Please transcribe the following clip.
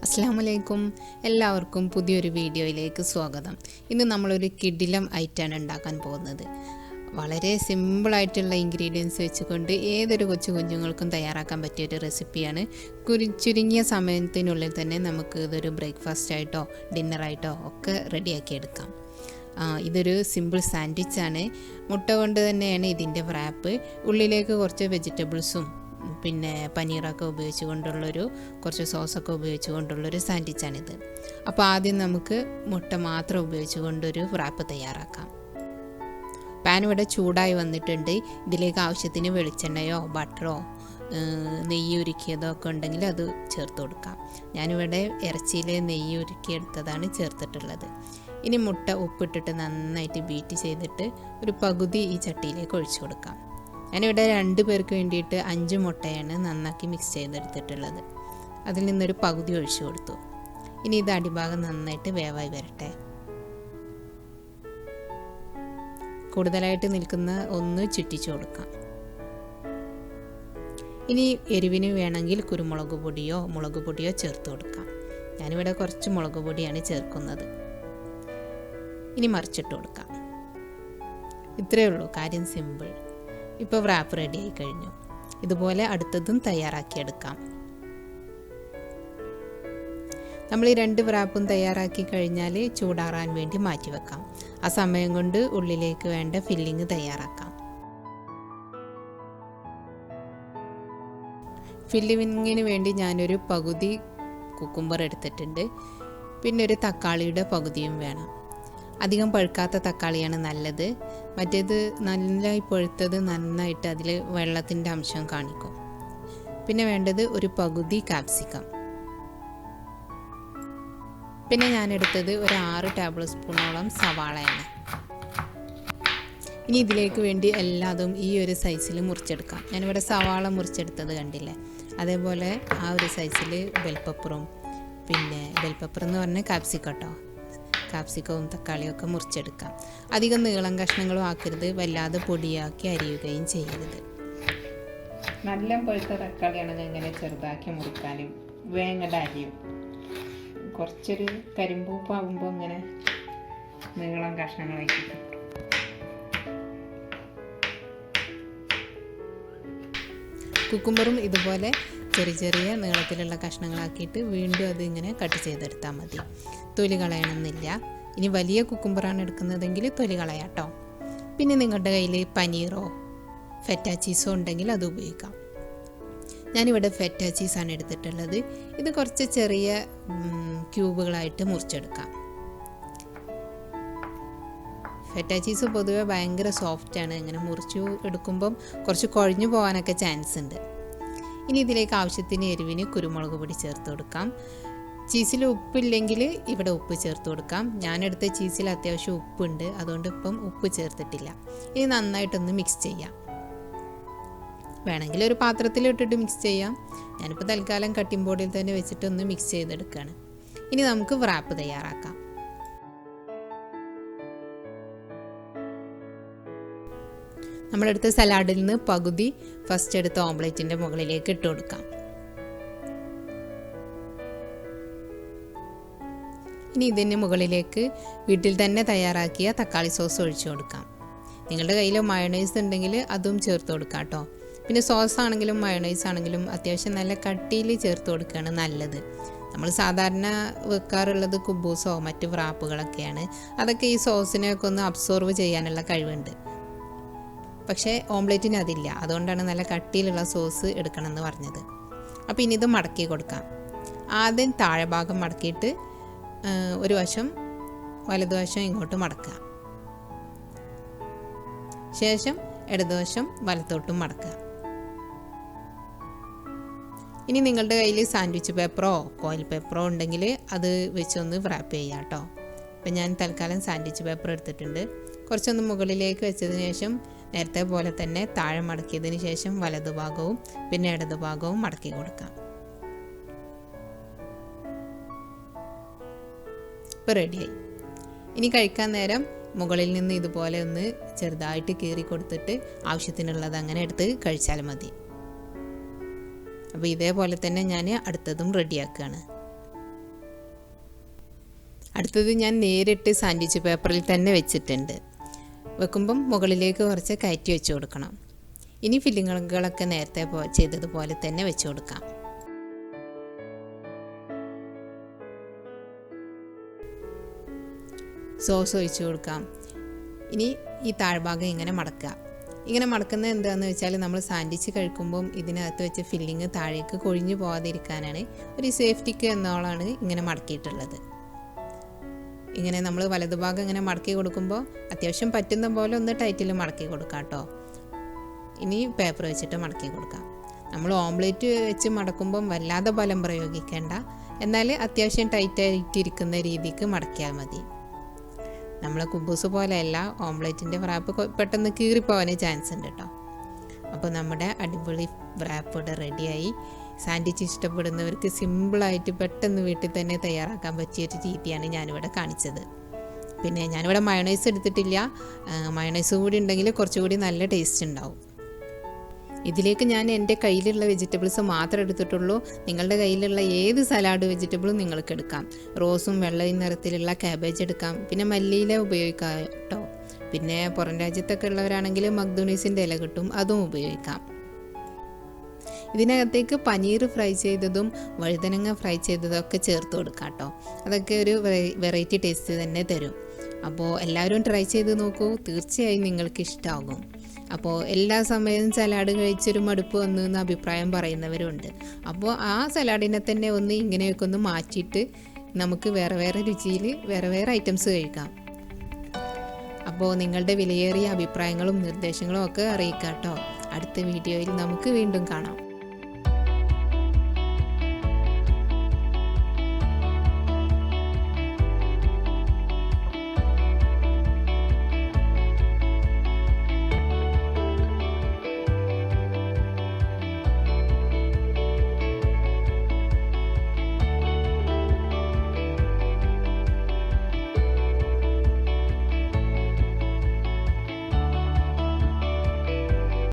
അസ്സലാമലൈക്കും എല്ലാവർക്കും പുതിയൊരു വീഡിയോയിലേക്ക് സ്വാഗതം. ഇന്ന് നമ്മളൊരു കിടിലം ഐറ്റാണ് ഉണ്ടാക്കാൻ പോകുന്നത്. വളരെ സിമ്പിളായിട്ടുള്ള ഇൻഗ്രീഡിയൻസ് വെച്ചുകൊണ്ട് ഏതൊരു കുഞ്ഞുങ്ങൾക്കും തയ്യാറാക്കാൻ പറ്റിയൊരു റെസിപ്പിയാണ്. ചുരുങ്ങിയ സമയത്തിനുള്ളിൽ തന്നെ നമുക്ക് ഇതൊരു ബ്രേക്ക്ഫാസ്റ്റായിട്ടോ ഡിന്നറായിട്ടോ ഒക്കെ റെഡിയാക്കിയെടുക്കാം. ഇതൊരു സിമ്പിൾ സാൻഡ്വിച്ചാണ്. മുട്ട കൊണ്ട് തന്നെയാണ് ഇതിൻ്റെ റാപ്പ്. ഉള്ളിലേക്ക് കുറച്ച് വെജിറ്റബിൾസും പിന്നെ പനീറൊക്കെ ഉപയോഗിച്ചുകൊണ്ടുള്ളൊരു കുറച്ച് സോസൊക്കെ ഉപയോഗിച്ചുകൊണ്ടുള്ളൊരു സാൻഡ്വിച്ചാണിത്. അപ്പോൾ ആദ്യം നമുക്ക് മുട്ട മാത്രം ഉപയോഗിച്ചുകൊണ്ടൊരു റാപ്പ് തയ്യാറാക്കാം. പാൻ ഇവിടെ ചൂടായി വന്നിട്ടുണ്ട്. ഇതിലേക്ക് ആവശ്യത്തിന് വെളിച്ചെണ്ണയോ ബട്ടറോ നെയ്യ് ഉരുക്കിയതോ ഒക്കെ ഉണ്ടെങ്കിൽ അത് ചേർത്ത് കൊടുക്കാം. ഞാനിവിടെ ഇറച്ചിയിലെ നെയ്യ് ഉരുക്കിയെടുത്തതാണ് ചേർത്തിട്ടുള്ളത്. ഇനി മുട്ട ഉപ്പിട്ടിട്ട് നന്നായിട്ട് ബീറ്റ് ചെയ്തിട്ട് ഒരു പകുതി ഈ ചട്ടിയിലേക്ക് ഒഴിച്ചു കൊടുക്കാം. ഞാനിവിടെ 2 പേർക്ക് വേണ്ടിയിട്ട് 5 മുട്ടയാണ് നന്നാക്കി മിക്സ് ചെയ്തെടുത്തിട്ടുള്ളത്. അതിൽ നിന്നൊരു പകുതി ഒഴിച്ചു കൊടുത്തു. ഇനി ഇത് അടിഭാഗം നന്നായിട്ട് വേവായി വരട്ടെ. കൂടുതലായിട്ട് നിൽക്കുന്ന ഒന്ന് ചുറ്റിച്ചു കൊടുക്കാം. ഇനി എരിവിന് വേണമെങ്കിൽ കുരുമുളക് പൊടിയോ മുളക് പൊടിയോ ചേർത്ത് കൊടുക്കാം. ഞാനിവിടെ കുറച്ച് മുളക് പൊടിയാണ് ചേർക്കുന്നത്. ഇനി മറിച്ചിട്ട് കൊടുക്കാം. ഇത്രയേ ഉള്ളൂ, കാര്യം സിമ്പിൾ. ഇപ്പോൾ റാപ്പ് റെഡി ആയി കഴിഞ്ഞു. ഇതുപോലെ അടുത്തതും തയ്യാറാക്കിയെടുക്കാം. നമ്മൾ ഈ 2 റാപ്പും തയ്യാറാക്കി കഴിഞ്ഞാൽ ചൂടാറാൻ വേണ്ടി മാറ്റി വെക്കാം. ആ സമയം കൊണ്ട് ഉള്ളിലേക്ക് വേണ്ട ഫില്ലിങ് തയ്യാറാക്കാം. ഫില്ലിങ്ങിന് വേണ്ടി ഞാനൊരു പകുതി കുക്കുംബർ എടുത്തിട്ടുണ്ട്. പിന്നെ ഒരു തക്കാളിയുടെ പകുതിയും വേണം. അധികം പഴുക്കാത്ത തക്കാളിയാണ് നല്ലത്. മറ്റേത് നന്നായി പഴുത്തത് നന്നായിട്ട് അതിൽ വെള്ളത്തിൻ്റെ അംശം കാണിക്കും. പിന്നെ വേണ്ടത് ഒരു പകുതി കാപ്സിക്കം. പിന്നെ ഞാനെടുത്തത് ഒരു 6 ടേബിൾ സ്പൂണോളം സവാളയാണ്. ഇനി ഇതിലേക്ക് വേണ്ടി എല്ലാതും ഈ ഒരു സൈസിൽ മുറിച്ചെടുക്കാം. ഞാനിവിടെ സവാള മുറിച്ചെടുത്തത് കണ്ടില്ലേ, അതേപോലെ ആ ഒരു സൈസിൽ ബെൽ പെപ്പറും, പിന്നെ ബെൽ പെപ്പർ എന്ന് പറഞ്ഞാൽ കാപ്സിക്കട്ടോ, കാപ്സിക്കവും തക്കാളിയൊക്കെ മുറിച്ചെടുക്കാം. അധികം നീളം കഷ്ണങ്ങളും ആക്കരുത്, വല്ലാതെ പൊടിയാക്കി അരിയുകയും ചെയ്യരുത്. നല്ല പഴുത്ത തക്കാളിയാണെങ്കിൽ ഇങ്ങനെ ചെറുതാക്കി മുറിക്കാനും വേങ്ങട അരിയും. കുറച്ചൊരു കരിമ്പൂപ്പാകുമ്പോൾ ഇങ്ങനെ നീളം കഷ്ണങ്ങളാക്കി കിട്ടും. കുക്കുംബറും ഇതുപോലെ ചെറിയ ചെറിയ നീളത്തിലുള്ള കഷ്ണങ്ങളാക്കിയിട്ട് വീണ്ടും അത് ഇങ്ങനെ കട്ട് ചെയ്തെടുത്താൽ മതി. തൊലി കളയണമെന്നില്ല. ഇനി വലിയ കുക്കുംബറാണ് എടുക്കുന്നതെങ്കിൽ തൊലി കളയാട്ടോ. പിന്നെ നിങ്ങളുടെ കയ്യിൽ പനീറോ ഫെറ്റ ചീസോ ഉണ്ടെങ്കിൽ അത് ഉപയോഗിക്കാം. ഞാനിവിടെ ഫെറ്റ ചീസാണ് എടുത്തിട്ടുള്ളത്. ഇത് കുറച്ച് ചെറിയ ക്യൂബുകളായിട്ട് മുറിച്ചെടുക്കാം. ഫെറ്റ ചീസ് പൊതുവെ ഭയങ്കര സോഫ്റ്റാണ്. ഇങ്ങനെ മുറിച്ചു എടുക്കുമ്പം കുറച്ച് കുഴഞ്ഞു പോകാനൊക്കെ ചാൻസ് ഉണ്ട്. ഇനി ഇതിലേക്ക് ആവശ്യത്തിന് എരിവിന് കുരുമുളക് പൊടി ചേർത്ത് കൊടുക്കാം. ചീസിൽ ഉപ്പില്ലെങ്കിൽ ഇവിടെ ഉപ്പ് ചേർത്ത് കൊടുക്കാം. ഞാനെടുത്ത ചീസിൽ അത്യാവശ്യം ഉപ്പുണ്ട്, അതുകൊണ്ട് ഇപ്പം ഉപ്പ് ചേർത്തിട്ടില്ല. ഇനി നന്നായിട്ടൊന്ന് മിക്സ് ചെയ്യാം. വേണമെങ്കിൽ ഒരു പാത്രത്തിലിട്ടിട്ട് മിക്സ് ചെയ്യാം. ഞാനിപ്പോൾ തൽക്കാലം കട്ടിംഗ് ബോർഡിൽ തന്നെ വെച്ചിട്ടൊന്ന് മിക്സ് ചെയ്തെടുക്കുകയാണ്. ഇനി നമുക്ക് റാപ്പ് തയ്യാറാക്കാം. നമ്മളെടുത്ത സലാഡിൽ നിന്ന് പകുതി ഫസ്റ്റ് എടുത്ത ഓംലെറ്റിൻ്റെ മുകളിലേക്ക് ഇട്ട് കൊടുക്കാം. ഇനി ഇതിന് മുകളിലേക്ക് വീട്ടിൽ തന്നെ തയ്യാറാക്കിയ തക്കാളി സോസ് ഒഴിച്ചു കൊടുക്കാം. നിങ്ങളുടെ കയ്യിൽ മയോണൈസ് ഉണ്ടെങ്കിൽ അതും ചേർത്ത് കൊടുക്കാം കേട്ടോ. പിന്നെ സോസ് ആണെങ്കിലും മയോണൈസ് ആണെങ്കിലും അത്യാവശ്യം നല്ല കട്ടിയിൽ ചേർത്ത് കൊടുക്കുകയാണ് നല്ലത്. നമ്മൾ സാധാരണ വെക്കാറുള്ളത് കുബൂസോ മറ്റ് വ്രാപ്പുകളൊക്കെയാണ്. അതൊക്കെ ഈ സോസിനെയൊക്കെ ഒന്ന് അബ്സോർവ് ചെയ്യാനുള്ള കഴിവുണ്ട്. പക്ഷേ ഓംലെറ്റിന് അതില്ല. അതുകൊണ്ടാണ് നല്ല കട്ടിയിലുള്ള സോസ് എടുക്കണമെന്ന് പറഞ്ഞത്. അപ്പോൾ ഇനി ഇത് മടക്കി കൊടുക്കാം. ആദ്യം താഴെ ഭാഗം മടക്കിയിട്ട് ഒരു വശം വലതുവശം ഇങ്ങോട്ട് മടക്കുക. ശേഷം ഇടതുവശം വലത്തോട്ടും മടക്കുക. ഇനി നിങ്ങളുടെ കയ്യിൽ സാൻഡ്വിച്ച് പേപ്പറോ കോയിൽ പേപ്പറോ ഉണ്ടെങ്കിൽ അത് വെച്ചൊന്ന് റാപ്പ് ചെയ്യാം കേട്ടോ. അപ്പം ഞാൻ തൽക്കാലം സാൻഡ്വിച്ച് പേപ്പർ എടുത്തിട്ടുണ്ട്. കുറച്ചൊന്ന് മുകളിലേക്ക് വെച്ചതിന് ശേഷം നേരത്തെ പോലെ തന്നെ താഴെ മടക്കിയതിന് ശേഷം വലതുഭാഗവും പിന്നെ ഇടതുഭാഗവും മടക്കി കൊടുക്കാം. ഇപ്പോൾ റെഡിയായി. ഇനി കഴിക്കാൻ നേരം മുകളിൽ നിന്ന് ഇതുപോലെ ഒന്ന് ചെറുതായിട്ട് കീറി കൊടുത്തിട്ട് ആവശ്യത്തിനുള്ളത് അങ്ങനെ എടുത്ത് കഴിച്ചാൽ മതി. അപ്പോൾ ഇതേപോലെ തന്നെ ഞാൻ അടുത്തതും റെഡിയാക്കുകയാണ്. അടുത്തത് ഞാൻ നേരിട്ട് സാൻഡ്വിച്ച് പേപ്പറിൽ തന്നെ വെച്ചിട്ടുണ്ട്. വെക്കുമ്പം മുകളിലേക്ക് കുറച്ച് കയറ്റി വെച്ച് കൊടുക്കണം. ഇനി ഫില്ലിങ്ങുകളൊക്കെ നേരത്തെ ചെയ്തതുപോലെ തന്നെ വെച്ച് കൊടുക്കാം. സോസ് ഒഴിച്ച് കൊടുക്കാം. ഇനി ഈ താഴ്ഭാഗം ഇങ്ങനെ മടക്കുക. ഇങ്ങനെ മടക്കുന്നത് എന്താണെന്ന് വെച്ചാൽ നമ്മൾ സാൻഡ്വിച്ച് കഴിക്കുമ്പം ഇതിനകത്ത് വെച്ച ഫില്ലിങ് താഴേക്ക് കൊഴിഞ്ഞു പോകാതിരിക്കാനാണ്. ഒരു സേഫ്റ്റിക്ക് എന്നോളാണ് ഇങ്ങനെ മടക്കിയിട്ടുള്ളത്. ഇങ്ങനെ നമ്മൾ വലതുഭാഗം ഇങ്ങനെ മടക്കി കൊടുക്കുമ്പോൾ അത്യാവശ്യം പറ്റുന്ന പോലെ ഒന്ന് ടൈറ്റിൽ മടക്കി കൊടുക്കാം കേട്ടോ. ഇനി പേപ്പർ വെച്ചിട്ട് മടക്കി കൊടുക്കാം. നമ്മൾ ഓംലേറ്റ് വെച്ച് മടക്കുമ്പം വല്ലാതെ ബലം പ്രയോഗിക്കേണ്ട, എന്നാൽ അത്യാവശ്യം ടൈറ്റായിട്ടിരിക്കുന്ന രീതിക്ക് മടക്കിയാൽ മതി. നമ്മൾ കുബൂസ് പോലെയല്ല, ഓംലേറ്റിൻ്റെ വ്രാപ്പ് പെട്ടെന്ന് കീറിപ്പോവാനേ ചാൻസ് ഉണ്ട് കേട്ടോ. അപ്പോൾ നമ്മുടെ അടിപൊളി വ്രാപ്പ് ഇവിടെ റെഡിയായി. സാൻഡ്വിച്ച് ഇഷ്ടപ്പെടുന്നവർക്ക് സിമ്പിളായിട്ട് പെട്ടെന്ന് വീട്ടിൽ തന്നെ തയ്യാറാക്കാൻ പറ്റിയൊരു രീതിയാണ് ഞാനിവിടെ കാണിച്ചത്. പിന്നെ ഞാനിവിടെ മയോണൈസ് എടുത്തിട്ടില്ല. മയോണൈസ് കൂടി ഉണ്ടെങ്കിൽ കുറച്ചുകൂടി നല്ല ടേസ്റ്റ് ഉണ്ടാവും. ഇതിലേക്ക് ഞാൻ എൻ്റെ കയ്യിലുള്ള വെജിറ്റബിൾസ് മാത്രമേ എടുത്തിട്ടുള്ളൂ. നിങ്ങളുടെ കയ്യിലുള്ള ഏത് സലാഡ് വെജിറ്റബിളും നിങ്ങൾക്ക് എടുക്കാം. റോസും വെള്ള നിറത്തിലുള്ള ക്യാബേജ് എടുക്കാം. പിന്നെ മല്ലിയില ഉപയോഗിക്കാം കേട്ടോ. പിന്നെ പുറം രാജ്യത്തൊക്കെ ഉള്ളവരാണെങ്കിൽ മക്ദൂണീസിൻ്റെ ഇല കിട്ടും, അതും ഉപയോഗിക്കാം. ഇതിനകത്തേക്ക് പനീർ ഫ്രൈ ചെയ്തതും വഴുതനങ്ങ ഫ്രൈ ചെയ്തതും ഒക്കെ ചേർത്ത് കൊടുക്കാം കേട്ടോ. അതൊക്കെ ഒരു വെറൈറ്റി ടേസ്റ്റ് തന്നെ തരും. അപ്പോൾ എല്ലാവരും ട്രൈ ചെയ്ത് നോക്കൂ, തീർച്ചയായും നിങ്ങൾക്ക് ഇഷ്ടമാകും. അപ്പോൾ എല്ലാ സമയവും സലാഡ് കഴിച്ചൊരു മടുപ്പ് വന്നു എന്ന് അഭിപ്രായം പറയുന്നവരുണ്ട്. അപ്പോൾ ആ സലാഡിനെ തന്നെ ഒന്ന് ഇങ്ങനെയൊക്കെ ഒന്ന് മാറ്റിയിട്ട് നമുക്ക് വേറെ വേറെ രുചിയിൽ വേറെ വേറെ ഐറ്റംസ് കഴിക്കാം. അപ്പോൾ നിങ്ങളുടെ വിലയേറിയ അഭിപ്രായങ്ങളും നിർദ്ദേശങ്ങളും ഒക്കെ അറിയിക്കാം കേട്ടോ. അടുത്ത വീഡിയോയിൽ നമുക്ക് വീണ്ടും കാണാം.